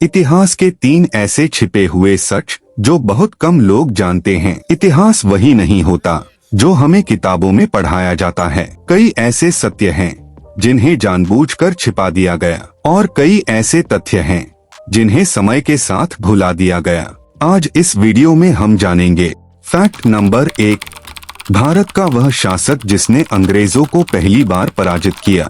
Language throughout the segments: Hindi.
इतिहास के 3 ऐसे छिपे हुए सच जो बहुत कम लोग जानते हैं। इतिहास वही नहीं होता जो हमें किताबों में पढ़ाया जाता है। कई ऐसे सत्य हैं जिन्हें जानबूझकर छिपा दिया गया और कई ऐसे तथ्य हैं जिन्हें समय के साथ भुला दिया गया। आज इस वीडियो में हम जानेंगे फैक्ट नंबर 1, भारत का वह शासक जिसने अंग्रेजों को पहली बार पराजित किया।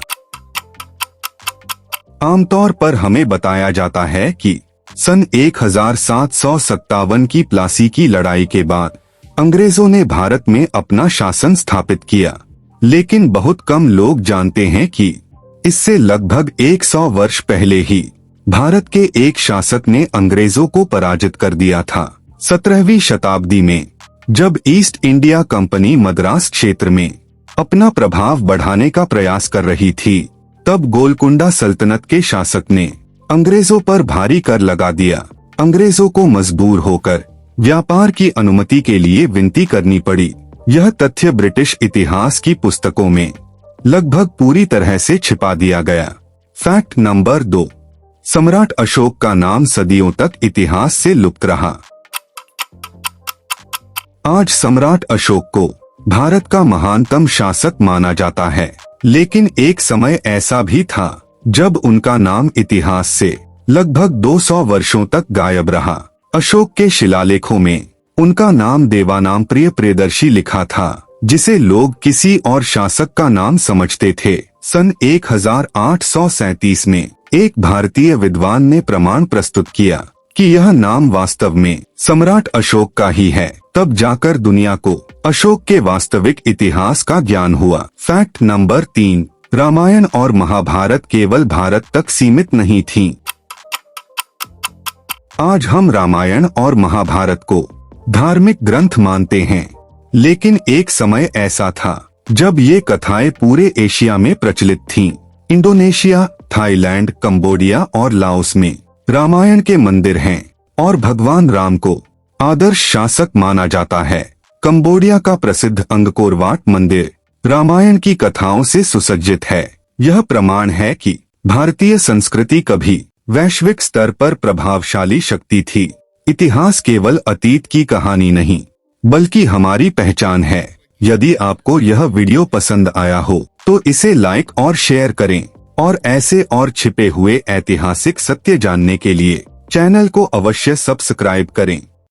आमतौर पर हमें बताया जाता है कि सन 1757 की प्लासी की लड़ाई के बाद अंग्रेजों ने भारत में अपना शासन स्थापित किया, लेकिन बहुत कम लोग जानते हैं कि इससे लगभग 100 वर्ष पहले ही भारत के एक शासक ने अंग्रेजों को पराजित कर दिया था। 17वीं शताब्दी में जब ईस्ट इंडिया कंपनी मद्रास क्षेत्र में अपना प्रभाव बढ़ाने का प्रयास कर रही थी, तब गोलकुंडा सल्तनत के शासक ने अंग्रेजों पर भारी कर लगा दिया। अंग्रेजों को मजबूर होकर व्यापार की अनुमति के लिए विनती करनी पड़ी। यह तथ्य ब्रिटिश इतिहास की पुस्तकों में लगभग पूरी तरह से छिपा दिया गया। फैक्ट नंबर 2, सम्राट अशोक का नाम सदियों तक इतिहास से लुप्त रहा। आज सम्राट अशोक को भारत का महानतम शासक माना जाता है, लेकिन एक समय ऐसा भी था जब उनका नाम इतिहास से लगभग 200 वर्षों तक गायब रहा। अशोक के शिलालेखों में उनका नाम देवानाम प्रिय प्रियदर्शी लिखा था, जिसे लोग किसी और शासक का नाम समझते थे। सन 1837 में एक भारतीय विद्वान ने प्रमाण प्रस्तुत किया कि यह नाम वास्तव में सम्राट अशोक का ही है। तब जाकर दुनिया को अशोक के वास्तविक इतिहास का ज्ञान हुआ। फैक्ट नंबर 3, रामायण और महाभारत केवल भारत तक सीमित नहीं थीं। आज हम रामायण और महाभारत को धार्मिक ग्रंथ मानते हैं, लेकिन एक समय ऐसा था जब ये कथाएं पूरे एशिया में प्रचलित थीं। इंडोनेशिया, थाईलैंड, कंबोडिया और लाओस में रामायण के मंदिर हैं और भगवान राम को आदर्श शासक माना जाता है। कंबोडिया का प्रसिद्ध अंगकोर वाट मंदिर रामायण की कथाओं से सुसज्जित है। यह प्रमाण है कि भारतीय संस्कृति कभी वैश्विक स्तर पर प्रभावशाली शक्ति थी। इतिहास केवल अतीत की कहानी नहीं, बल्कि हमारी पहचान है। यदि आपको यह वीडियो पसंद आया हो तो इसे लाइक और शेयर करें, और ऐसे और छिपे हुए ऐतिहासिक सत्य जानने के लिए चैनल को अवश्य सब्सक्राइब करें।